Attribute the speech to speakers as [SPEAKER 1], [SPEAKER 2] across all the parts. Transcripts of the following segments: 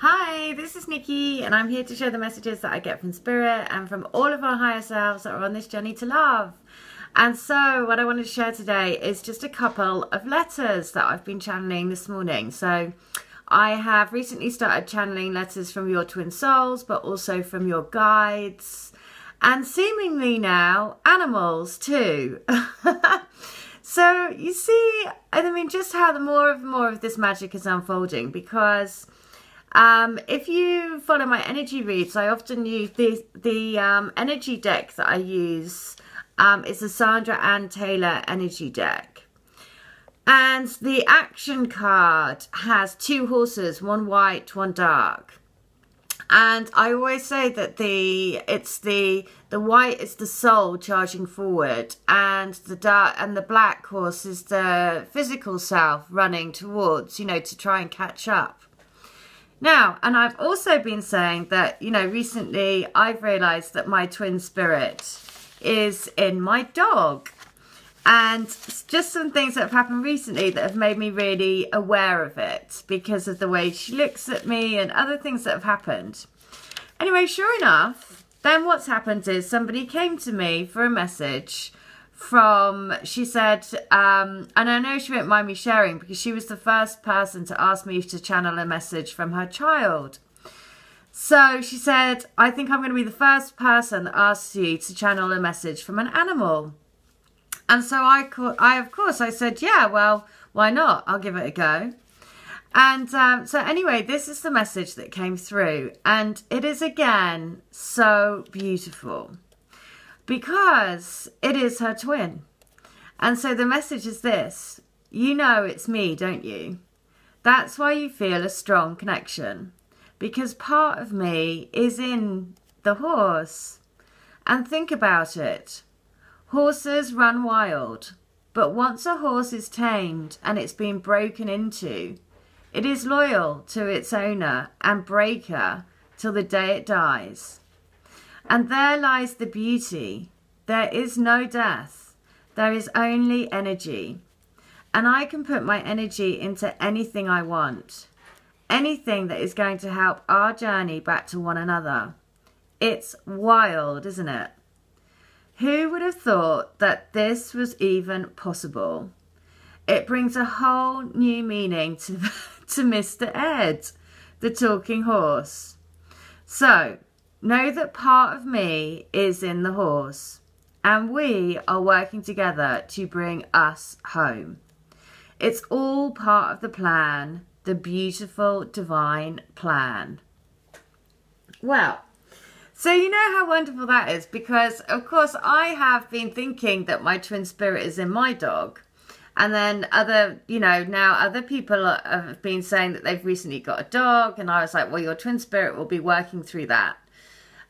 [SPEAKER 1] Hi, this is Nikki, and I'm here to share the messages that I get from Spirit and from all of our higher selves that are on this journey to love. And so what I wanted to share today is just a couple of letters that I've been channeling this morning. So I have recently started channeling letters from your twin souls, but also from your guides, and seemingly now animals too. So you see, I mean, just how the more of this magic is unfolding, because if you follow my energy reads, I often use the energy deck that I use. It's a Sandra and Taylor energy deck. And the action card has two horses, one white, one dark. And I always say that the white is the soul charging forward, and the black horse is the physical self running towards, to try and catch up. Now, and I've also been saying that, recently I've realized that my twin spirit is in my dog. And just some things that have happened recently that have made me really aware of it because of the way she looks at me and other things that have happened. Anyway, sure enough, then what's happened is somebody came to me for a message from, she said, and I know she won't mind me sharing because she was the first person to ask me to channel a message from her child. So she said, I think I'm going to be the first person that asks you to channel a message from an animal. And so I said, yeah, well, why not? I'll give it a go. And so anyway, this is the message that came through. And it is, again, so beautiful because it is her twin. And so the message is this: you know it's me, don't you? That's why you feel a strong connection, because part of me is in the horse. And think about it. Horses run wild, but once a horse is tamed and it's been broken into, it is loyal to its owner and breaker till the day it dies. And there lies the beauty. There is no death. There is only energy. And I can put my energy into anything I want. Anything that is going to help our journey back to one another. It's wild, isn't it? Who would have thought that this was even possible? It brings a whole new meaning to Mr. Ed, the talking horse. So, know that part of me is in the horse, and we are working together to bring us home. It's all part of the plan, the beautiful divine plan. Well, so you know how wonderful that is, because of course I have been thinking that my twin spirit is in my dog. And then now other people have been saying that they've recently got a dog. And I was like, well, your twin spirit will be working through that.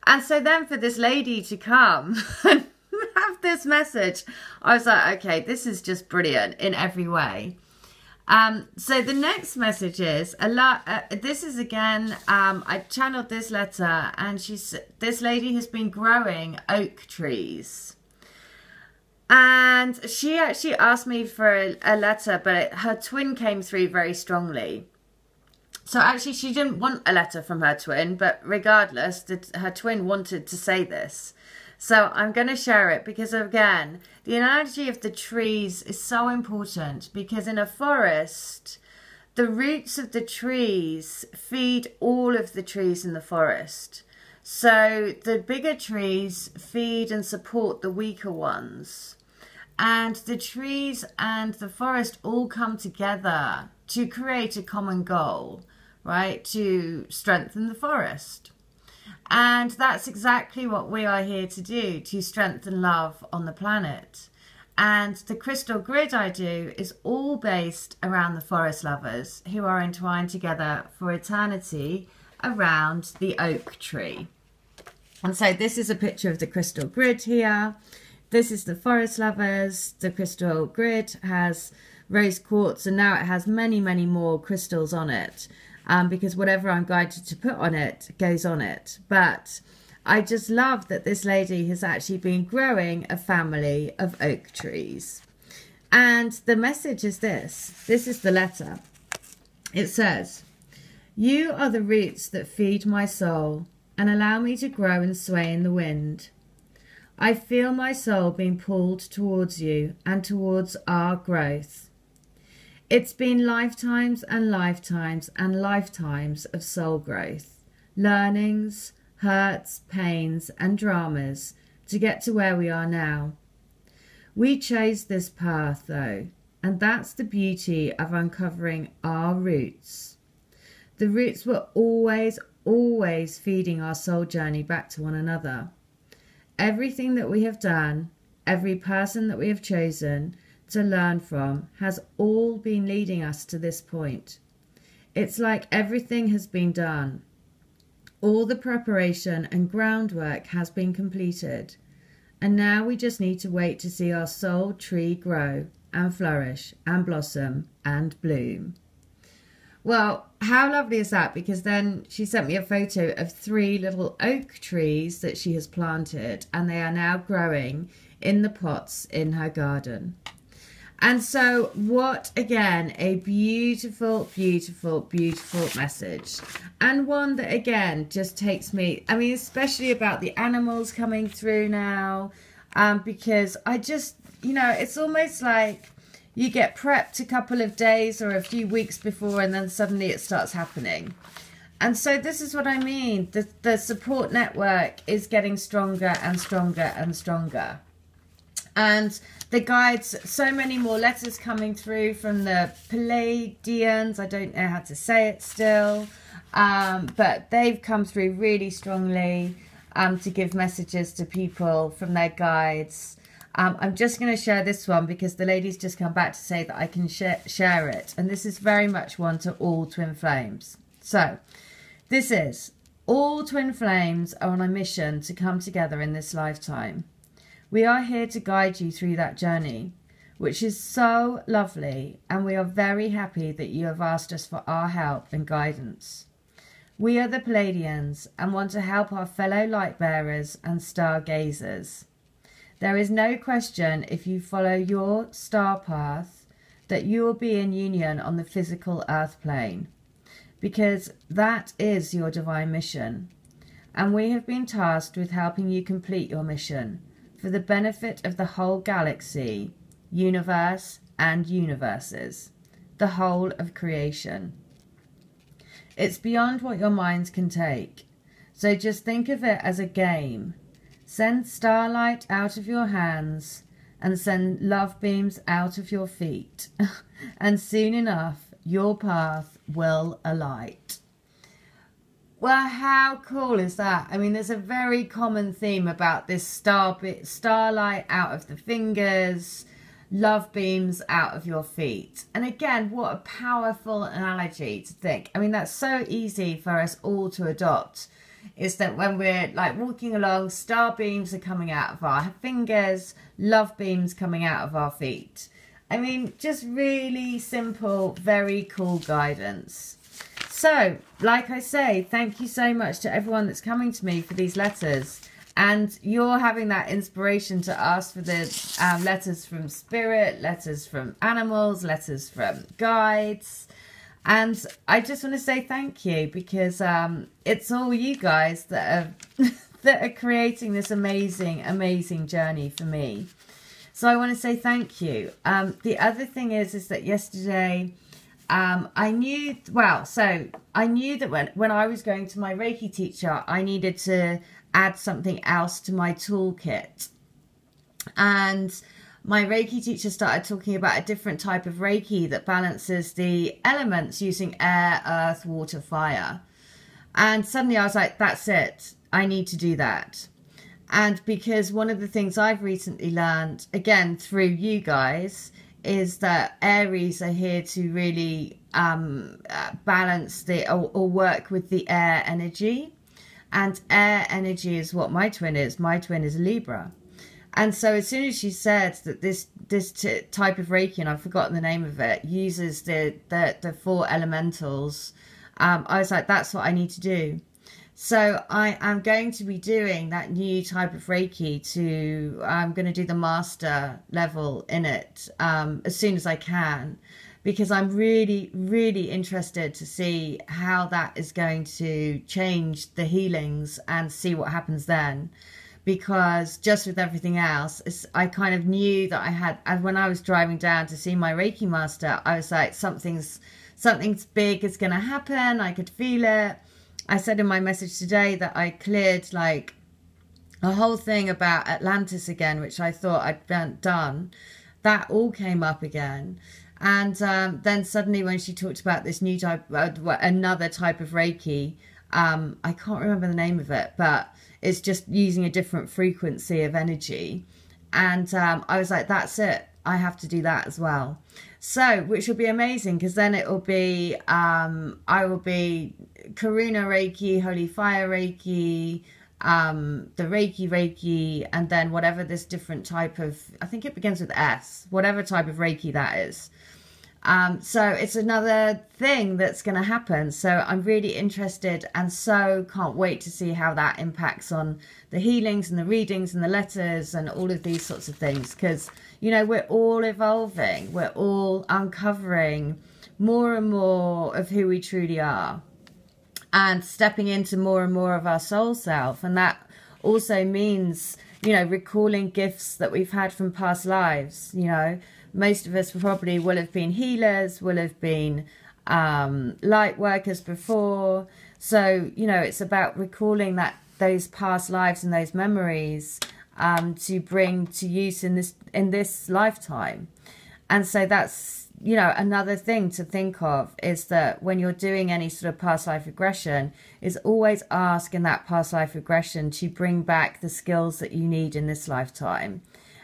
[SPEAKER 1] And so then for this lady to come and have this message, I was like, okay, this is just brilliant in every way. So the next message is this is again, I channeled this letter, and this lady has been growing oak trees. And she actually asked me for a letter, but her twin came through very strongly. So actually she didn't want a letter from her twin, but regardless, her twin wanted to say this. So I'm going to share it because, again, the analogy of the trees is so important, because in a forest, the roots of the trees feed all of the trees in the forest. So the bigger trees feed and support the weaker ones. And the trees and the forest all come together to create a common goal, right? To strengthen the forest. And that's exactly what we are here to do, to strengthen love on the planet. And the crystal grid I do is all based around the forest lovers who are entwined together for eternity around the oak tree. And so this is a picture of the crystal grid here. This is the forest lovers. The crystal grid has rose quartz, and now it has many, many more crystals on it. Because whatever I'm guided to put on it goes on it. But I just love that this lady has actually been growing a family of oak trees. And the message is this. This is the letter. It says, You are the roots that feed my soul and allow me to grow and sway in the wind. I feel my soul being pulled towards you and towards our growth. It's been lifetimes and lifetimes and lifetimes of soul growth, learnings, hurts, pains, and dramas to get to where we are now. We chose this path, though, and that's the beauty of uncovering our roots. The roots were always feeding our soul journey back to one another. Everything that we have done, every person that we have chosen to learn from, has all been leading us to this point. It's like everything has been done. All the preparation and groundwork has been completed. And now we just need to wait to see our soul tree grow and flourish and blossom and bloom. Well, how lovely is that? Because then she sent me a photo of 3 little oak trees that she has planted, and they are now growing in the pots in her garden. And so what, again, a beautiful, beautiful, beautiful message. And one that, again, just takes me, I mean, especially about the animals coming through now, because I just, you know, it's almost like you get prepped a couple of days or a few weeks before, and then suddenly it starts happening. And so this is what I mean. The support network is getting stronger and stronger and stronger. And the guides, so many more letters coming through from the Pleiadians. I don't know how to say it still. But they've come through really strongly to give messages to people from their guides. I'm just going to share this one because the lady's just come back to say that I can share it. And this is very much one to all twin flames. So this is, all twin flames are on a mission to come together in this lifetime. We are here to guide you through that journey, which is so lovely, and we are very happy that you have asked us for our help and guidance. We are the Pleiadians and want to help our fellow light bearers and stargazers. There is no question, if you follow your star path, that you will be in union on the physical earth plane, because that is your divine mission. And we have been tasked with helping you complete your mission for the benefit of the whole galaxy, universe, and universes, the whole of creation. It's beyond what your minds can take, so just think of it as a game. Send starlight out of your hands and send love beams out of your feet, and soon enough your path will alight. Well, how cool is that? I mean, there's a very common theme about this starlight out of the fingers, love beams out of your feet. And again, what a powerful analogy to think. I mean, that's so easy for us all to adopt, is that when we're like walking along, star beams are coming out of our fingers, love beams coming out of our feet. I mean, just really simple, very cool guidance. So, like I say, thank you so much to everyone that's coming to me for these letters. And you're having that inspiration to ask for the letters from spirit, letters from animals, letters from guides. And I just want to say thank you, because it's all you guys that are creating this amazing, amazing journey for me. So I want to say thank you. The other thing is that yesterday I knew that when I was going to my Reiki teacher, I needed to add something else to my toolkit. And my Reiki teacher started talking about a different type of Reiki that balances the elements using air, earth, water, fire. And suddenly I was like, that's it. I need to do that. And because one of the things I've recently learned, again, through you guys, is that Aries are here to really balance or work with the air energy. And air energy is what my twin is. My twin is Libra. And so as soon as she said that this type of Reiki, and I've forgotten the name of it, uses the 4 elementals, I was like, that's what I need to do. So I am going to be doing that new type of Reiki I'm going to do the master level in it as soon as I can, because I'm really, really interested to see how that is going to change the healings and see what happens then. Because just with everything else, I kind of knew that I had, and when I was driving down to see my Reiki master, I was like, something's big is going to happen. I could feel it. I said in my message today that I cleared like a whole thing about Atlantis again, which I thought I'd done. That all came up again. And then suddenly when she talked about this new type, another type of Reiki, I can't remember the name of it, but it's just using a different frequency of energy. And I was like, that's it. I have to do that as well. So, which will be amazing, because then it will be, I will be Karuna Reiki, Holy Fire Reiki, the Reiki, and then whatever this different type of, I think it begins with S, whatever type of Reiki that is. So it's another thing that's going to happen. So I'm really interested and so can't wait to see how that impacts on the healings and the readings and the letters and all of these sorts of things. Because, you know, we're all evolving. We're all uncovering more and more of who we truly are and stepping into more and more of our soul self. And that also means, you know, recalling gifts that we've had from past lives, you know. Most of us probably will have been healers, will have been light workers before. So, you know, it's about recalling those past lives and those memories to bring to use in this lifetime. And so that's, you know, another thing to think of is that when you're doing any sort of past life regression, is always ask in that past life regression to bring back the skills that you need in this lifetime.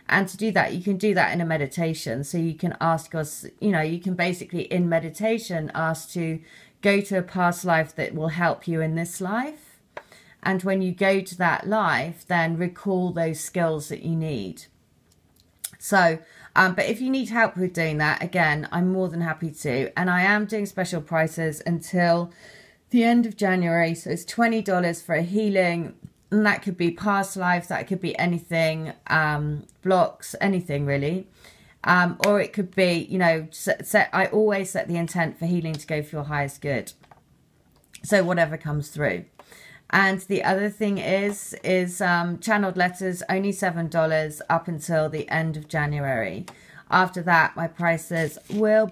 [SPEAKER 1] And to do that, you can do that in a meditation. So you can ask us, you know, you can basically in meditation ask to go to a past life that will help you in this life. And when you go to that life, then recall those skills that you need. So, but if you need help with doing that, again, I'm more than happy to. And I am doing special prices until the end of January. So it's $20 for a healing. And that could be past life, that could be anything, blocks, anything really. Or it could be, you know, I always set the intent for healing to go for your highest good. So whatever comes through. And the other thing is channeled letters, only $7 up until the end of January. After that, my prices will